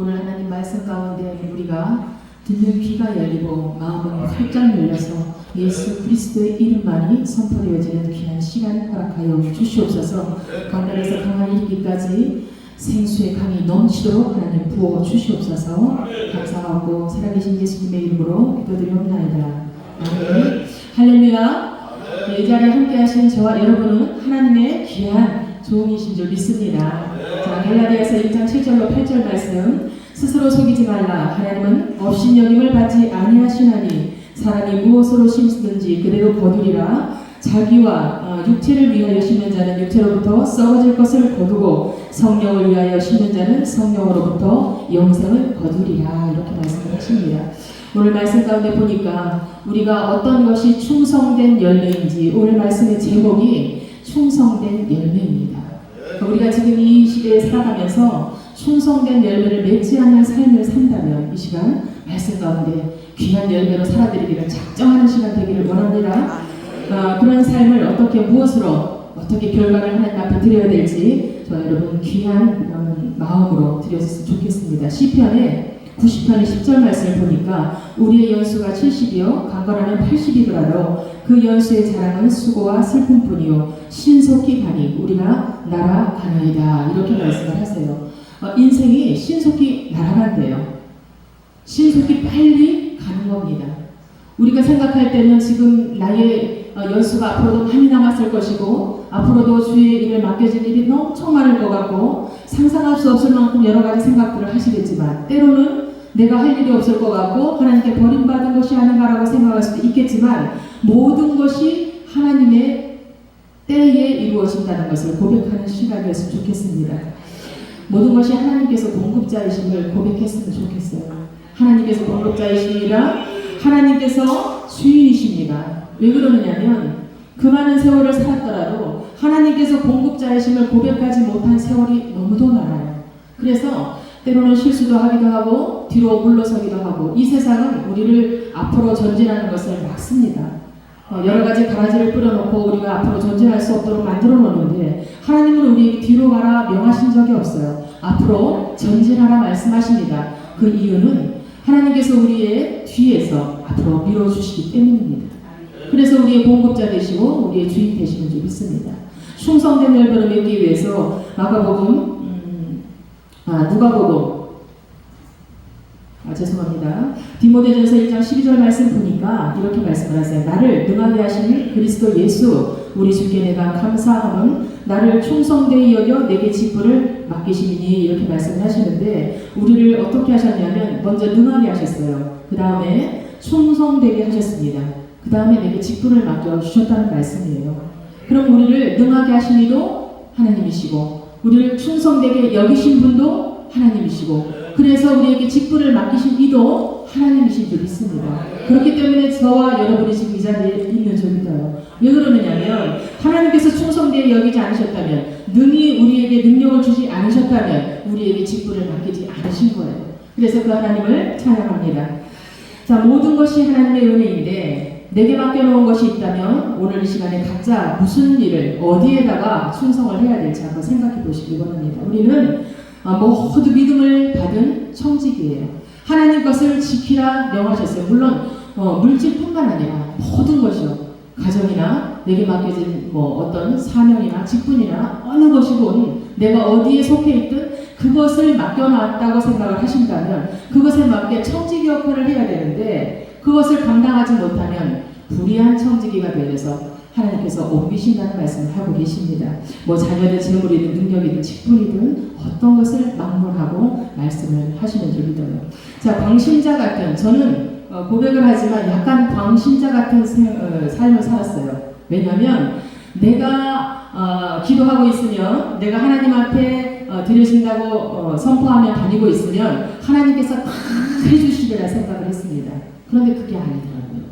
오늘 하나님 말씀 가운데 우리가 듣는 귀가 열리고 마음은 활짝 열려서 예수 그리스도의 이름만이 선포되어지는 귀한 시간 허락하여 주시옵소서. 강단에서 강한 이르기까지 생수의 강이 넘치도록 하나님 부어 주시옵소서. 감사하고 살아계신 예수님의 이름으로 기도드리옵나이다. 아멘. 할렐루야. 이 자리에 함께 하신 저와 여러분은 하나님의 귀한 종이신 줄 믿습니다. 자, 갈라디아서 1장 7절로 8절 말씀. 스스로 속이지 말라. 하나님은 업신여김을 받지 아니하시나니 사람이 무엇으로 심든지 그대로 거두리라. 자기와 육체를 위하여 심는 자는 육체로부터 썩어질 것을 거두고 성령을 위하여 심는 자는 성령으로부터 영생을 거두리라. 이렇게 말씀을 하십니다. 오늘 말씀 가운데 보니까 우리가 어떤 것이 충성된 열매인지, 오늘 말씀의 제목이 충성된 열매입니다. 우리가 지금 이 시대에 살아가면서 충성된 열매를 맺지 않는 삶을 산다면 이 시간 말씀 가운데 귀한 열매로 살아드리기를 작정하는 시간 되기를 원합니다. 그런 삶을 어떻게 무엇으로 어떻게 결과를 하나님 앞에 드려야 될지 저 여러분 귀한 마음으로 드렸으면 좋겠습니다. 시편의 90편의 10절 말씀을 보니까 우리의 연수가 70이요 강건하면 80이더라도 그 연수의 자랑은 수고와 슬픔뿐이요 신속히 가니 우리가 날아가나이다. 이렇게 말씀을 하세요. 인생이 신속히 날아간대요. 신속히 빨리 가는 겁니다. 우리가 생각할 때는 지금 나의 연수가 앞으로도 많이 남았을 것이고 앞으로도 주의 일을 맡겨질 일이 엄청 많을 것 같고 상상할 수 없을 만큼 여러 가지 생각들을 하시겠지만 때로는 내가 할 일이 없을 것 같고 하나님께 버림받은 것이 아닌가라고 생각할 수도 있겠지만 모든 것이 하나님의 때에 이루어진다는 것을 고백하는 시간이었으면 좋겠습니다. 모든 것이 하나님께서 공급자이심을 고백했으면 좋겠어요. 하나님께서 공급자이시니라 하나님께서 주인이십니다. 왜 그러느냐면 그 많은 세월을 살았더라도 하나님께서 공급자이심을 고백하지 못한 세월이 너무도 많아요. 그래서 때로는 실수도 하기도 하고 뒤로 물러서기도 하고 이 세상은 우리를 앞으로 전진하는 것을 막습니다. 여러 가지 가라지를 뿌려놓고 우리가 앞으로 전진할 수 없도록 만들어 놓는데 하나님은 우리에게 뒤로 가라 명하신 적이 없어요. 앞으로 전진하라 말씀하십니다. 그 이유는 하나님께서 우리의 뒤에서 앞으로 밀어주시기 때문입니다. 그래서 우리의 공급자 되시고 우리의 주인 되시는 줄 믿습니다. 충성된 열매를 맺기 위해서 죄송합니다. 디모데전서 1장 12절 말씀 보니까 이렇게 말씀을 하세요. 나를 능하게 하시는 그리스도 예수 우리 주께 내가 감사함은 나를 충성되이 여겨 내게 직분을 맡기시니 이렇게 말씀을 하시는데 우리를 어떻게 하셨냐면 먼저 능하게 하셨어요. 그 다음에 충성되게 하셨습니다. 그 다음에 내게 직분을 맡겨주셨다는 말씀이에요. 그럼 우리를 능하게 하신 이도 하나님이시고 우리를 충성되게 여기신 분도 하나님이시고 그래서 우리에게 직분을 맡기신 이도 하나님이신 줄 믿습니다. 그렇기 때문에 저와 여러분이 지금 이 자리에 있는 줄 믿어요. 왜 그러느냐면 하나님께서 충성되게 여기지 않으셨다면 능히 우리에게 능력을 주지 않으셨다면 우리에게 직분을 맡기지 않으신 거예요. 그래서 그 하나님을 찬양합니다. 자, 모든 것이 하나님의 은혜인데 내게 맡겨놓은 것이 있다면 오늘 이 시간에 각자 무슨 일을 어디에다가 충성을 해야 될지 한번 생각해 보시기 원합니다. 우리는 모두 믿음을 받은 청직이에요. 하나님 것을 지키라 명하셨어요. 물론 물질뿐만 아니라 모든 것이요. 가정이나 내게 맡겨진 어떤 사명이나 직분이나 어느 것이건 내가 어디에 속해 있든 그것을 맡겨놨다고 생각을 하신다면 그것에 맞게 청지기 역할을 해야 되는데 그것을 감당하지 못하면 불의한 청지기가 되어서 하나님께서 옮기신다는 말씀을 하고 계십니다. 자녀든 재물이든 능력이든 직분이든 어떤 것을 막론하고 말씀을 하시는 줄 믿어요. 자, 광신자 같은 저는 고백을 하지만 약간 광신자 같은 삶을 살았어요. 왜냐하면 내가 기도하고 있으면 내가 하나님 앞에 드려진다고 선포하며 다니고 있으면 하나님께서 다 해주시리라 생각을 했습니다. 그런데 그게 아니더라고요.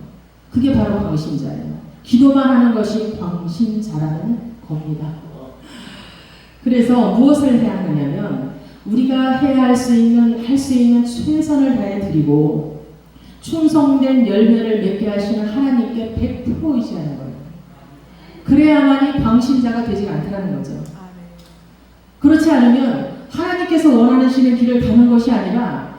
그게 바로 광신자예요. 기도만 하는 것이 광신자라는 겁니다. 그래서 무엇을 해야 하느냐면 우리가 해야 할 수 있는 최선을 다해 드리고 충성된 열매를 맺게 하시는 하나님께 100% 의지하는 거예요. 그래야만이 광신자가 되지 않더라는 거죠. 그렇지 않으면 하나님께서 원하시는 길을 가는 것이 아니라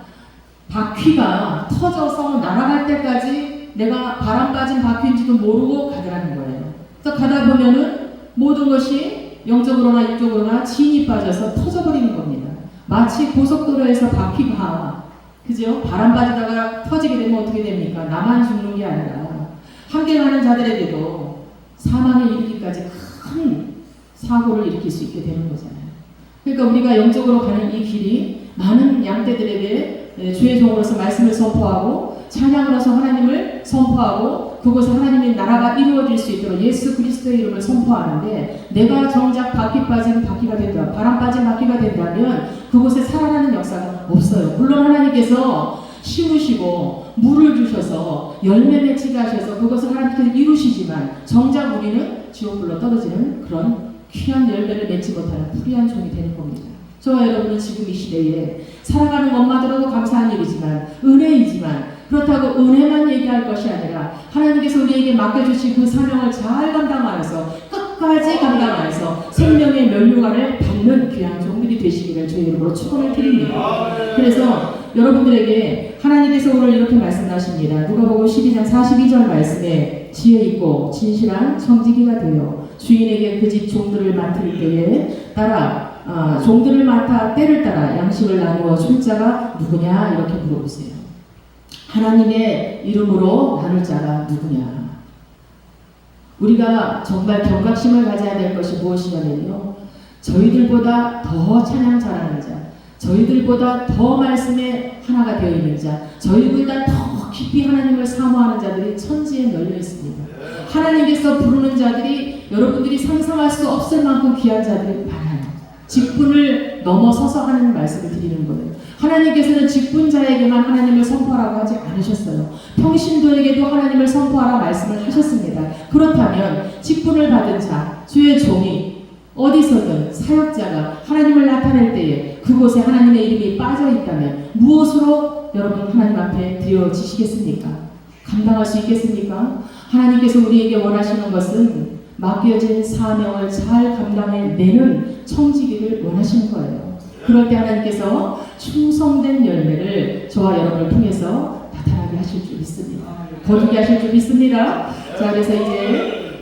바퀴가 터져서 날아갈 때까지 내가 바람 빠진 바퀴인지도 모르고 가더라는 거예요. 그래서 가다 보면은 모든 것이 영적으로나 육적으로나 진이 빠져서 터져버리는 겁니다. 마치 고속도로에서 바퀴가 그죠? 바람 빠지다가 터지게 되면 어떻게 됩니까? 나만 죽는 게 아니라 함께 가는 자들에게도 사망에 이르기까지 큰 사고를 일으킬 수 있게 되는 거잖아요. 그러니까 우리가 영적으로 가는 이 길이 많은 양떼들에게 주의 종으로서 말씀을 선포하고 찬양으로서 하나님을 선포하고 그곳에 하나님의 나라가 이루어질 수 있도록 예수 그리스도의 이름을 선포하는데 내가 정작 바퀴 빠진 바퀴가 된다, 바람 빠진 바퀴가 된다면 그곳에 살아나는 역사가 없어요. 물론 하나님께서 심으시고 물을 주셔서 열매 맺히게 하셔서 그것을 하나님께서 이루시지만 정작 우리는 지옥불로 떨어지는 그런 귀한 열매를 맺지 못하는 불의한 종이 되는 겁니다. 저와 여러분은 지금 이 시대에 살아가는 것만으로도 감사한 일이지만 은혜이지만 그렇다고 은혜만 얘기할 것이 아니라 하나님께서 우리에게 맡겨주신 그 사명을 잘 감당하여서 끝까지 감당하여서 생명의 면류관을 받는 귀한 종들이 되시기를 주의 이름으로 축원을 드립니다. 그래서 여러분들에게 하나님께서 오늘 이렇게 말씀하십니다. 누가복음 12장 42절 말씀에 지혜 있고 진실한 청지기가 되어 주인에게 그 집 종들을 맡을 때에 종들을 맡아 때를 따라 양식을 나누어 줄 자가 누구냐 이렇게 물어보세요. 하나님의 이름으로 나눌 자가 누구냐. 우리가 정말 경각심을 가져야 될 것이 무엇이냐면요, 저희들보다 더 찬양 잘하는 자, 저희들보다 더 말씀에 하나가 되어 있는 자, 저희들보다 더 깊이 하나님을 사모하는 자들이 천지에 널려 있습니다. 하나님께서 부르는 자들이 여러분들이 상상할 수 없을 만큼 귀한 자들이 많아요. 직분을 넘어서서 하는 말씀을 드리는 거예요. 하나님께서는 직분자에게만 하나님을 선포하라고 하지 않으셨어요. 평신도에게도 하나님을 선포하라 말씀을 하셨습니다. 그렇다면 직분을 받은 자, 주의 종이 어디서든 사역자가 하나님을 나타낼 때에 그곳에 하나님의 이름이 빠져 있다면 무엇으로 여러분 하나님 앞에 드려지시겠습니까? 감당할 수 있겠습니까? 하나님께서 우리에게 원하시는 것은 맡겨진 사명을 잘 감당해내는 청지기를 원하시는 거예요. 그럴 때 하나님께서 충성된 열매를 저와 여러분을 통해서 나타나게 하실 줄 믿습니다. 거두게 하실 줄 믿습니다. 자, 그래서 이제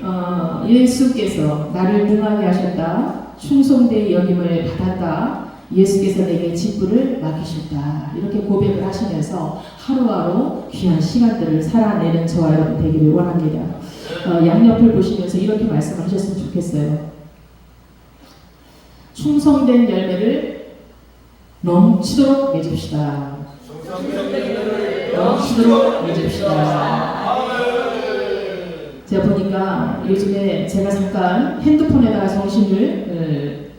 예수께서 나를 능하게 하셨다, 충성되이 여김을 받았다, 예수께서 내게 직분을 맡기셨다, 이렇게 고백을 하시면서 하루하루 귀한 시간들을 살아내는 저와 여러분 되기를 원합니다. 양옆을 보시면서 이렇게 말씀하셨으면 좋겠어요. 충성된 열매를 넘치도록 맺읍시다. 넘치도록 맺읍시다. 제가 보니까 요즘에 제가 잠깐 핸드폰에다가 정신을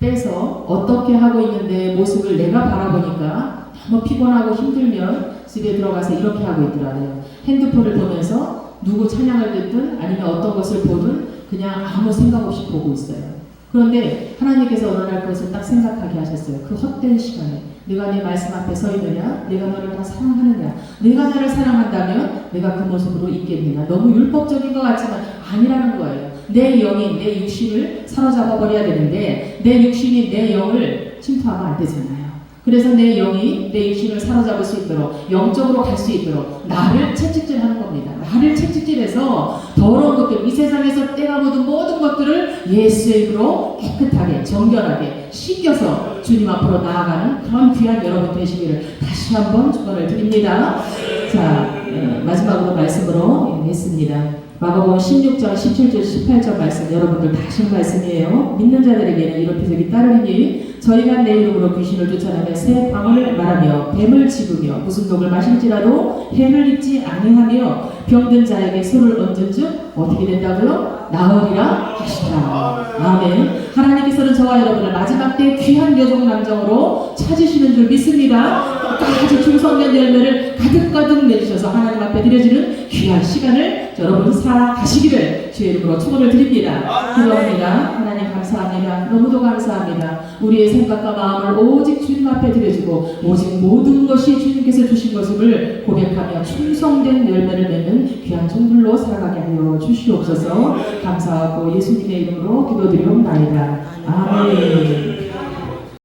빼서 어떻게 하고 있는데 모습을 내가 바라보니까 너무 피곤하고 힘들면 집에 들어가서 이렇게 하고 있더라고요. 핸드폰을 보면서 누구 찬양을 듣든 아니면 어떤 것을 보든 그냥 아무 생각 없이 보고 있어요. 그런데 하나님께서 어느 날 그것을 딱 생각하게 하셨어요. 그 헛된 시간에 내가 내 말씀 앞에 서 있느냐, 내가 너를 다 사랑하느냐, 내가 나를 사랑한다면 내가 그 모습으로 있겠느냐. 너무 율법적인 것 같지만 아니라는 거예요. 내 영이 내 육신을 사로잡아 버려야 되는데 내 육신이 내 영을 침투하면 안 되잖아요. 그래서 내 영이 내 육신을 사로잡을 수 있도록 영적으로 갈 수 있도록 나를 채찍질하는 겁니다. 나를 채찍질해서 더러운 것들, 이 세상에서 때가 묻은 모든 것들을 예수의 이름으로 깨끗하게 정결하게 씻겨서 주님 앞으로 나아가는 그런 귀한 여러분 되시기를 다시 한번 축원을 드립니다. 자, 마지막으로 말씀으로 했습니다. 마가복음 16장 17절 18절 말씀 여러분들 다 아시는 말씀이에요. 믿는 자들에게는 이런 표적이 따르리니 저희가 내 이름으로 귀신을 쫓아내며 새 방언을 말하며 뱀을 집으며 무슨 독을 마실지라도 해를 입지 아니하며 병든 자에게 손을 얹은 즉 어떻게 된다고요? 나으리라 하시라. 아멘. 하나님께서는 저와 여러분을 마지막 때 귀한 여종 남정으로 찾으시는 줄 믿습니다. 끝까지 충성된 열매를 가득가득 내주셔서 하나님 앞에 드려지는 귀한 시간을 여러분 살아가시기를 주의 이름으로 축원을 드립니다. 기도합니다. 하나님 감사합니다. 너무도 감사합니다. 우리의 생각과 마음을 오직 주님 앞에 드려지고 오직 모든 것이 주님께서 주신 것임을 고백하며 충성된 열매를 맺는 귀한 종들로 살아가게 하여 주시옵소서. 감사하고 예수님의 이름으로 기도드리옵나이다. 아멘.